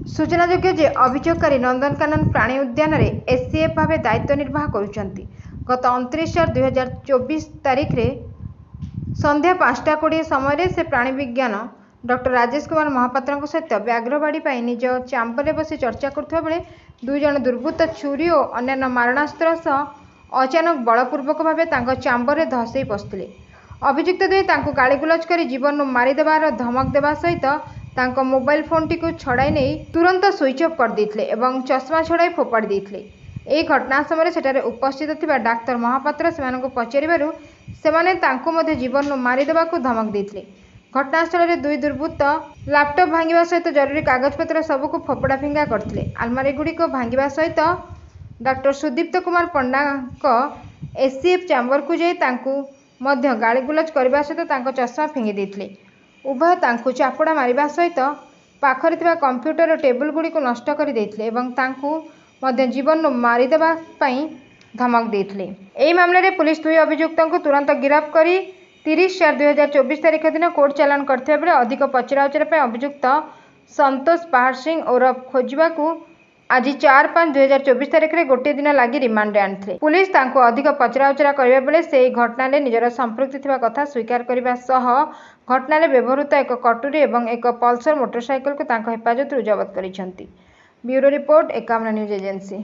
सूचनायोग्य जे अभियोगकारी नंदनकानन प्राणी उद्यान में एससीएफ भाव दायित्व निर्वाह करुछंती। गत 29/4/2024 तारीख रे संध्या 5:20 समय से प्राणी विज्ञान डॉक्टर राजेश कुमार महापात्र सहित व्याघ्रबाड़ी पर निज चांबर बसी चर्चा करुवा बेले दुई जन दुर्बृत्त छुरी और अन्य मारणास्त्र सह अचानक बलपूर्वक भाव चांबर में धसई पशुले। अभियुक्त दुई गाड़ीगुलज कर जीवन मारिदेवार धमक देवा सहित तांको मोबाइल फोन टी छड़ाई नहीं तुरंत स्विच ऑफ कर देथिले एवं चश्मा छड़ाई फोपाड़ी देथिले। एही घटना समय सेठारे उपस्थित थिबा डाक्टर महापात्र सेमानंको पचारिबारु सेमाने तांको मध्ये जीवन मारिदेवाकू धमक देथिले। घटनास्थल में दुई दुर्बृत्त लैपटॉप भांगिबा सहित जरूरी कागजपत्र सबको फोपड़ा फिंगा करथिले। आलमारी गुड़िक भांगिबा सहित डॉक्टर सुदीप्त कुमार पंडा एससीएफ चैम्बर को जाई तांकू मध्य गाड़ीगुलज करबा सहित तांको चश्मा फिंगी देथिले। उभय तांकू चापुड़ा मारिबा सहित पाखरे थिबा कंप्यूटर और टेबुल गुड़ी को नष्ट कर देथिले एवं तांकू मध्य जीवन मारिदेबा पई धमक देथिले। एही मामले रे पुलिस दुई अभियुक्तों को तुरंत गिरफ्त करी 30/4/2024 तारीख दिन कोर्ट चालान करथिबा बेले अधिक पचराउचरा पे अभियुक्त संतोष पहाड़ सिंह ओरफ खोजबा को आज 4/5/2024 तारीख में गोटे दिन लगी रिमांड आनी। पुलिस तांको अधिक पचराउचरा करबा बेले से घटना निजर संपृक्ति थिबा कथा स्वीकार करबा सह घटना व्यवहृत एक कटुरी और एक पल्सर मोटरसाइकल को तांको हेफाजत जबत करिसेंती। Bureau report 51 news agency.